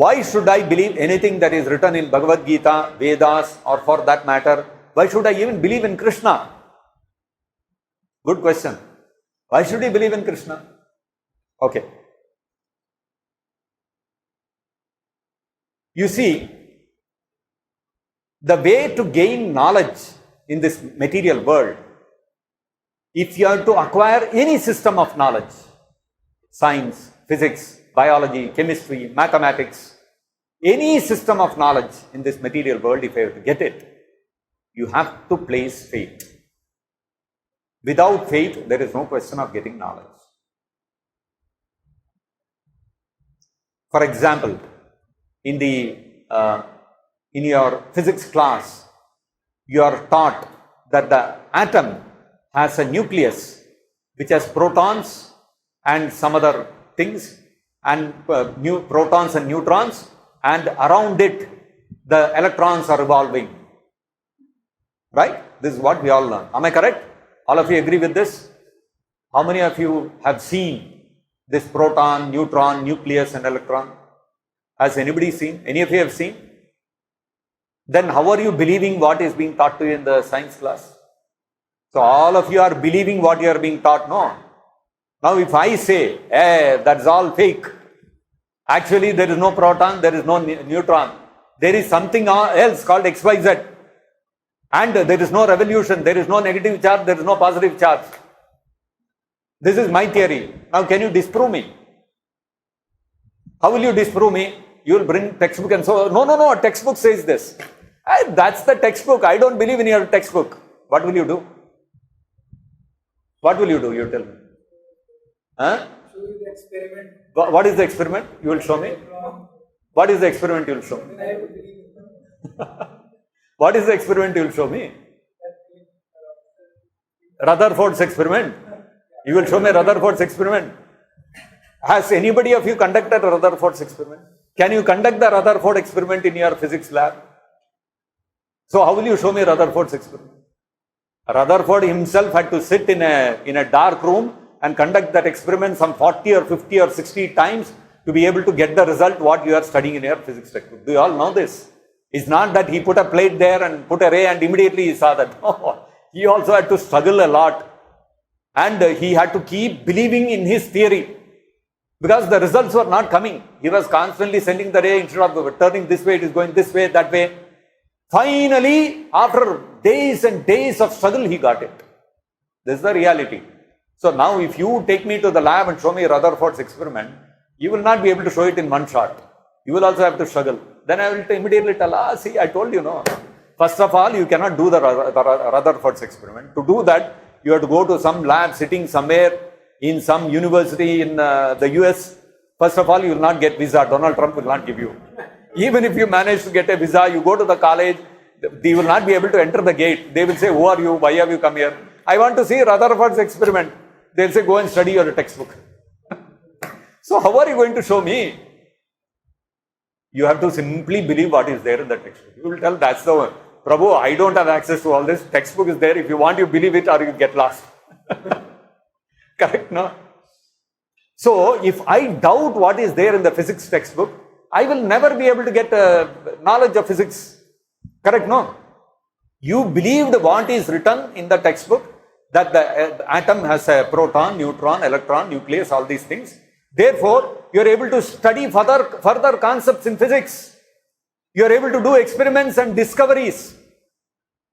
Why should I believe anything that is written in Bhagavad-Gita, Vedas, or for that matter, why should I even believe in Krishna? Good question. Why should we believe in Krishna? Okay. You see, the way to gain knowledge in this material world, if you are to acquire any system of knowledge, science, physics, biology, chemistry, mathematics, any system of knowledge in this material world, if you have to get it, you have to place faith. Without faith, there is no question of getting knowledge. For example, in your physics class, you are taught that the atom has a nucleus which has protons and some other things, and protons and neutrons, and around it the electrons are revolving. Right? This is what we all learn. Am I correct? All of you agree with this? How many of you have seen this proton, neutron, nucleus and electron? Has anybody seen? Any of you have seen? Then how are you believing what is being taught to you in the science class? So all of you are believing what you are being taught, no? Now if I say, hey, that's all fake. Actually there is no proton, there is no neutron. There is something else called XYZ. And there is no revolution, there is no negative charge, there is no positive charge. This is my theory. Now can you disprove me? How will you disprove me? You will bring textbook and so, no, a textbook says this. That's the textbook. I don't believe in your textbook. What will you do? What will you do? You tell me. Huh? Show you the experiment. What is the experiment? You will show me. What is the experiment you will show me? What is the experiment you will show me? Rutherford's experiment. You will show me Rutherford's experiment. Has anybody of you conducted Rutherford's experiment? Can you conduct the Rutherford experiment in your physics lab? So how will you show me Rutherford's experiment? Rutherford himself had to sit in a dark room and conduct that experiment some 40 or 50 or 60 times to be able to get the result what you are studying in your physics textbook. Do you all know this? It's not that he put a plate there and put a ray and immediately he saw that. No, he also had to struggle a lot. And he had to keep believing in his theory. Because the results were not coming. He was constantly sending the ray, instead of turning this way, it is going this way, that way. Finally, after days and days of struggle, he got it. This is the reality. So now if you take me to the lab and show me Rutherford's experiment, you will not be able to show it in one shot. You will also have to struggle. Then I will immediately tell, see, I told you, no. First of all, you cannot do the Rutherford's experiment. To do that, you have to go to some lab sitting somewhere in some university in the US. First of all, you will not get visa. Donald Trump will not give you. Even if you manage to get a visa, you go to the college, they will not be able to enter the gate. They will say, who are you? Why have you come here? I want to see Rutherford's experiment. They will say, go and study your textbook. So how are you going to show me? You have to simply believe what is there in the textbook. You will tell, that's the one. Prabhu, I don't have access to all this. Textbook is there. If you want, you believe it or you get lost. Correct, no? So, if I doubt what is there in the physics textbook, I will never be able to get knowledge of physics. Correct, no? You believed what is written in the textbook, that the atom has a proton, neutron, electron, nucleus, all these things. Therefore, you are able to study further concepts in physics. You are able to do experiments and discoveries.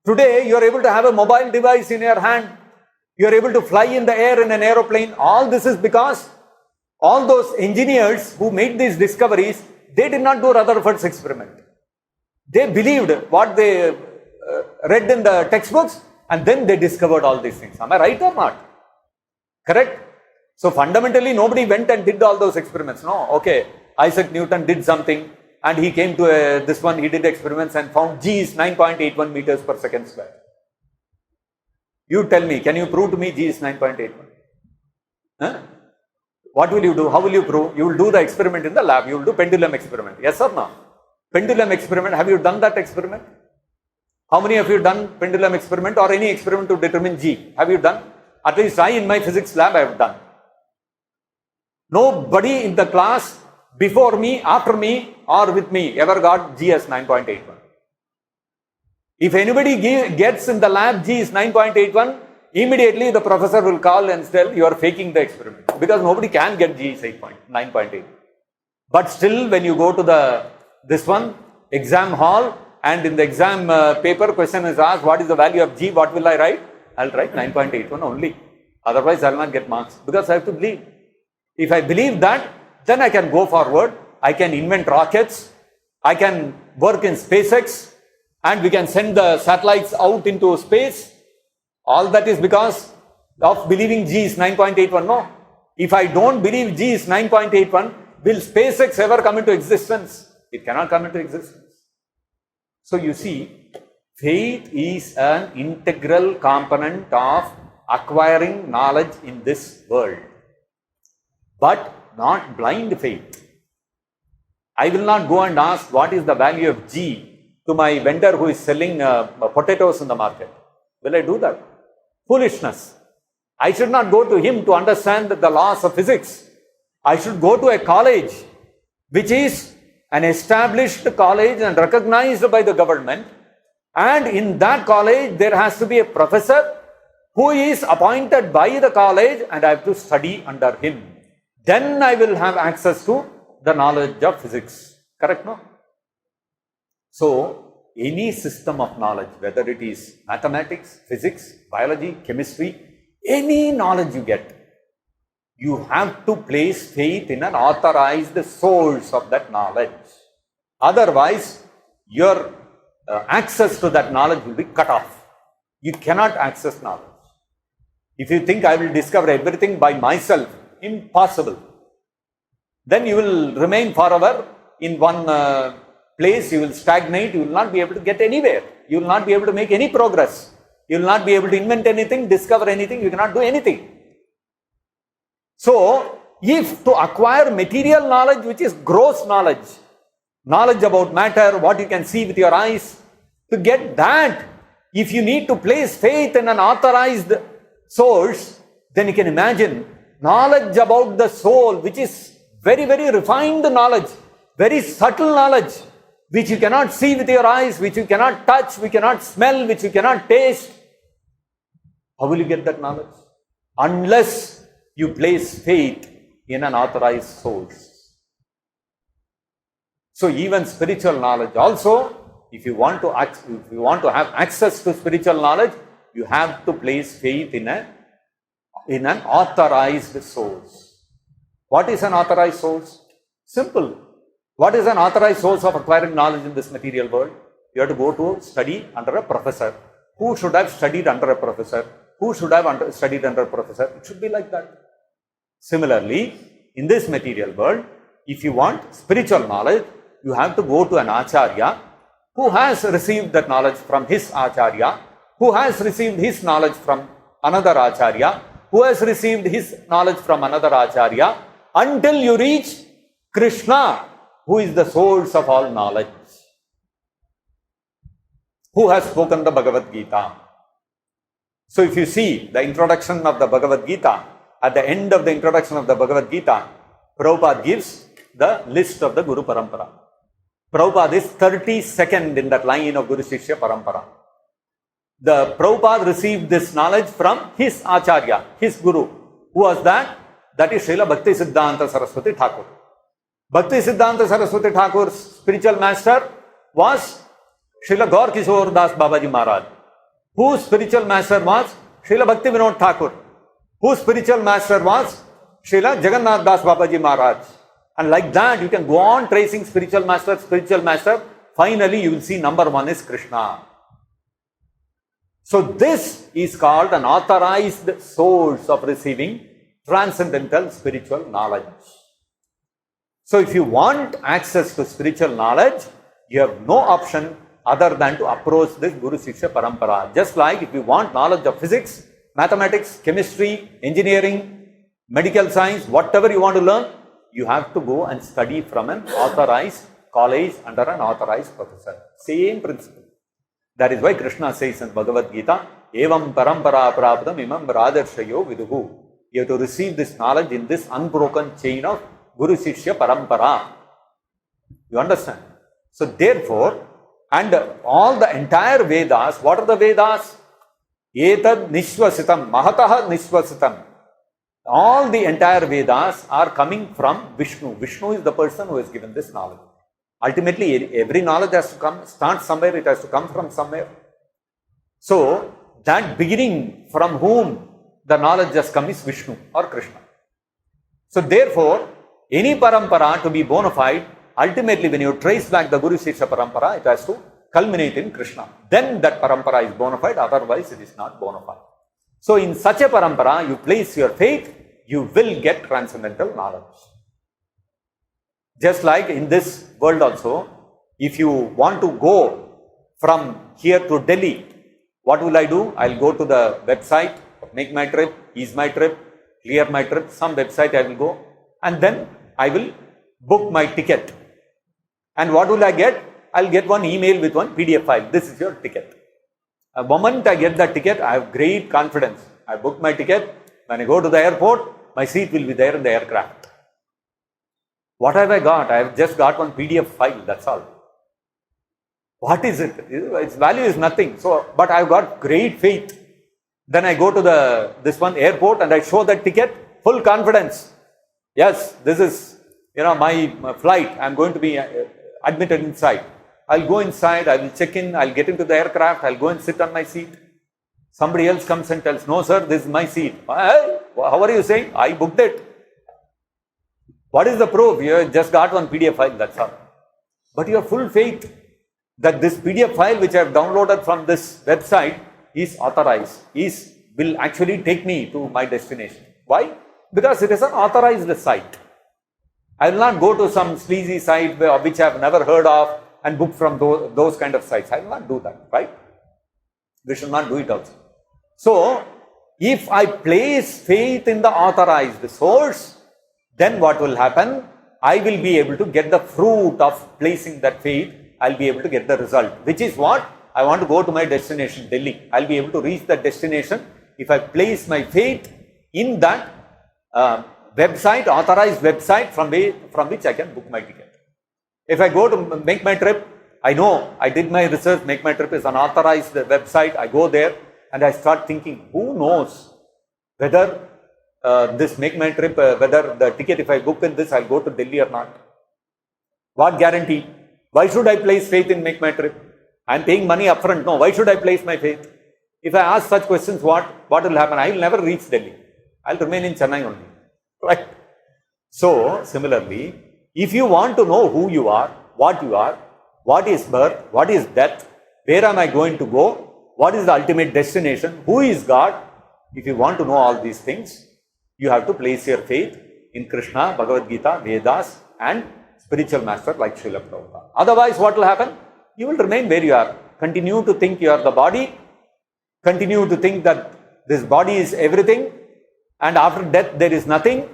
Today, you are able to have a mobile device in your hand. You are able to fly in the air in an aeroplane. All this is because all those engineers who made these discoveries, they did not do Rutherford's experiment. They believed what they read in the textbooks and then they discovered all these things. Am I right or not? Correct? So fundamentally, nobody went and did all those experiments. No, okay, Isaac Newton did something and he came to this one, he did experiments and found G is 9.81 meters per second square. You tell me, can you prove to me G is 9.81? Huh? What will you do? How will you prove? You will do the experiment in the lab. You will do pendulum experiment. Yes or no? Pendulum experiment. Have you done that experiment? How many of you done pendulum experiment or any experiment to determine G? Have you done? At least I in my physics lab I have done. Nobody in the class before me, after me, or with me ever got G as 9.81? If anybody gets in the lab G is 9.81, immediately the professor will call and tell you are faking the experiment, because nobody can get G is 9.8. But still, when you go to this exam hall, and in the exam paper question is asked, what is the value of G, what will I write? I'll write 9.81 only. Otherwise, I will not get marks, because I have to believe. If I believe that, then I can go forward. I can invent rockets. I can work in SpaceX, and we can send the satellites out into space. All that is because of believing G is 9.81. No. If I don't believe G is 9.81, will SpaceX ever come into existence? It cannot come into existence. So you see, faith is an integral component of acquiring knowledge in this world, but not blind faith. I will not go and ask what is the value of G to my vendor who is selling potatoes in the market. Will I do that? Foolishness. I should not go to him to understand the laws of physics. I should go to a college which is an established college and recognized by the government, and in that college there has to be a professor who is appointed by the college, and I have to study under him. Then I will have access to the knowledge of physics. Correct, no? So, any system of knowledge, whether it is mathematics, physics, biology, chemistry, any knowledge you get, you have to place faith in an authorized source of that knowledge. Otherwise, your access to that knowledge will be cut off. You cannot access knowledge. If you think I will discover everything by myself, impossible. Then you will remain forever in one place, you will stagnate, you will not be able to get anywhere. You will not be able to make any progress. You will not be able to invent anything, discover anything, you cannot do anything. So, if to acquire material knowledge, which is gross knowledge, knowledge about matter, what you can see with your eyes, to get that, if you need to place faith in an authorized source, then you can imagine knowledge about the soul, which is very, very refined knowledge, very subtle knowledge, which you cannot see with your eyes, which you cannot touch, which you cannot smell, which you cannot taste. How will you get that knowledge? Unless you place faith in an authorized source. So even spiritual knowledge also, if you want to have access to spiritual knowledge, you have to place faith in an authorized source. What is an authorized source? Simple. What is an authorized source of acquiring knowledge in this material world? You have to go to study under a professor. Who should have studied under a professor? Who should have studied under a professor? It should be like that. Similarly, in this material world, if you want spiritual knowledge, you have to go to an acharya who has received that knowledge from his acharya, who has received his knowledge from another acharya, who has received his knowledge from another acharya, until you reach Krishna, who is the source of all knowledge, who has spoken the Bhagavad-Gita. So if you see the introduction of the Bhagavad-Gita, at the end of the introduction of the Bhagavad-Gita, Prabhupada gives the list of the Guru Parampara. Prabhupada is 32nd in that line of Guru Shishya Parampara. The Prabhupada received this knowledge from his Acharya, his Guru. Who was that? That is Srila Bhakti Siddhanta Saraswati Thakur. Bhakti Siddhanta Saraswati Thakur's spiritual master was Srila Gaur Kishore Das Babaji Maharaj, whose spiritual master was Srila Bhakti Vinod Thakur, whose spiritual master was Srila Jagannath Das Babaji Maharaj. And like that, you can go on tracing spiritual master. Finally, you will see number one is Krishna. So this is called an authorized source of receiving transcendental spiritual knowledge. So if you want access to spiritual knowledge, you have no option other than to approach this Guru Shishya Parampara. Just like if you want knowledge of physics, mathematics, chemistry, engineering, medical science, whatever you want to learn, you have to go and study from an authorized college under an authorized professor. Same principle. That is why Krishna says in Bhagavad-Gita, Evam parampara praptam imam rajarshayo viduhu. You have to receive this knowledge in this unbroken chain of Guru Shishya Parampara. You understand? So therefore, and all the entire Vedas, what are the Vedas? Etad Nishwasitam, Mahataha Nishwasitam. All the entire Vedas are coming from Vishnu. Vishnu is the person who has given this knowledge. Ultimately, every knowledge has to start somewhere, it has to come from somewhere. So, that beginning from whom the knowledge has come is Vishnu or Krishna. So, therefore, any parampara to be bona fide, ultimately when you trace back the Guru Shishya parampara, it has to culminate in Krishna. Then that parampara is bona fide, otherwise it is not bona fide. So, in such a parampara, you place your faith, you will get transcendental knowledge. Just like in this world also, if you want to go from here to Delhi, what will I do? I'll go to the website, make my trip, ease my trip, clear my trip, some website I will go, and then I will book my ticket. And what will I get? I'll get one email with one PDF file. This is your ticket. The moment I get that ticket, I have great confidence. I booked my ticket. When I go to the airport, my seat will be there in the aircraft. What have I got? I have just got one PDF file, that's all. What is it? Its value is nothing. So, but I've got great faith. Then I go to this one airport and I show that ticket, full confidence. Yes, this is, my flight. I'm going to be admitted inside. I'll go inside, I will check in, I'll get into the aircraft, I'll go and sit on my seat. Somebody else comes and tells, no sir, this is my seat. How are you saying? I booked it. What is the proof? You just got one PDF file, that's all. But you have full faith that this PDF file which I have downloaded from this website is authorized, will actually take me to my destination. Why? Because it is an authorized site. I will not go to some sleazy site which I have never heard of and book from those kind of sites. I will not do that, right? We should not do it also. So, if I place faith in the authorized source, then what will happen? I will be able to get the fruit of placing that faith. I'll be able to get the result, which is what? I want to go to my destination, Delhi. I'll be able to reach that destination if I place my faith in that website, authorized website from which I can book my ticket. If I go to make my trip, I know, I did my research, make my trip is an authorized website, I go there and I start thinking, who knows whether this make my trip, whether the ticket, if I book in this, I'll go to Delhi or not. What guarantee? Why should I place faith in make my trip? I'm paying money upfront. No, why should I place my faith? If I ask such questions, what will happen? I will never reach Delhi. I'll remain in Chennai only. Right? So, similarly, if you want to know who you are, what is birth, what is death, where am I going to go, what is the ultimate destination, who is God, if you want to know all these things, you have to place your faith in Krishna, Bhagavad-Gita, Vedas and spiritual master like Srila Prabhupada. Otherwise, what will happen? You will remain where you are. Continue to think you are the body, continue to think that this body is everything, and after death there is nothing.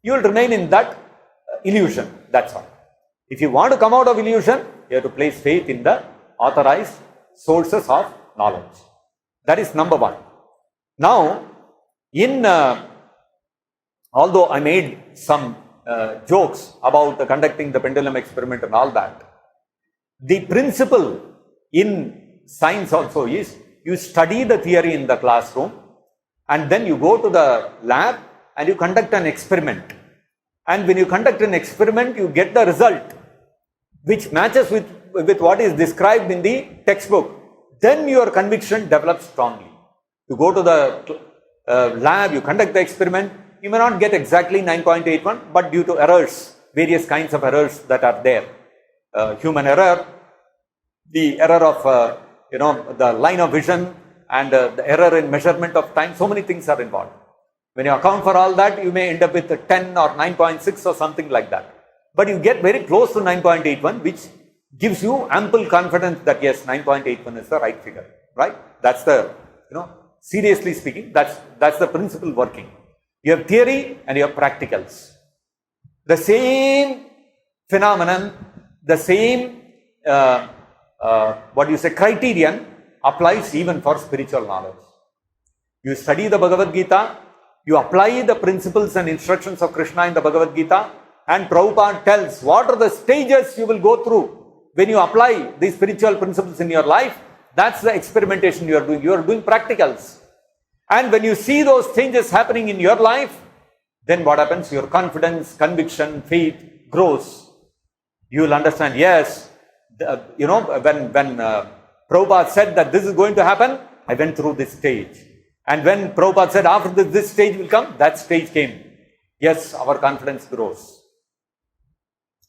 You will remain in that illusion. That's all. If you want to come out of illusion, you have to place faith in the authorized sources of knowledge. That is number one. Now, although I made some jokes about conducting the pendulum experiment and all that, the principle in science also is you study the theory in the classroom and then you go to the lab and you conduct an experiment. And when you conduct an experiment, you get the result which matches with what is described in the textbook. Then your conviction develops strongly. You go to the lab, you conduct the experiment, you may not get exactly 9.81, but due to errors, various kinds of errors that are there. Human error, the error of, the line of vision and the error in measurement of time, so many things are involved. When you account for all that, you may end up with 10 or 9.6 or something like that. But you get very close to 9.81, which gives you ample confidence that yes, 9.81 is the right figure, right? That's the, seriously speaking, that's the principle working. You have theory and you have practicals. The same phenomenon, the same, criterion applies even for spiritual knowledge. You study the Bhagavad-Gita, you apply the principles and instructions of Krishna in the Bhagavad-Gita, And Prabhupada tells what are the stages you will go through when you apply these spiritual principles in your life. That's the experimentation you are doing. You are doing practicals. And when you see those changes happening in your life, then what happens? Your confidence, conviction, faith grows. You will understand, yes, when Prabhupada said that this is going to happen, I went through this stage. And when Prabhupada said after this stage will come, that stage came. Yes, our confidence grows.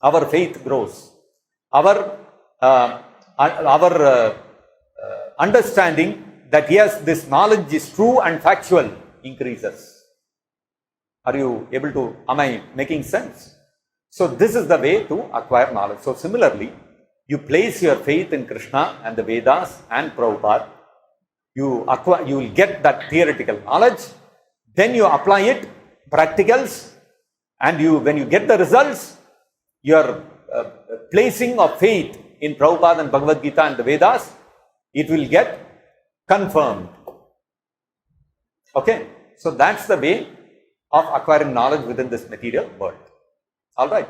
Our faith grows. Our understanding that yes, this knowledge is true and factual increases. Are you able to, am I making sense? So this is the way to acquire knowledge. So similarly, you place your faith in Krishna and the Vedas and Prabhupada. You will get that theoretical knowledge. Then you apply it, practicals, and when you get the results, your placing of faith in Prabhupada and Bhagavad-Gita and the Vedas, it will get confirmed. Okay, so that's the way of acquiring knowledge within this material world. All right.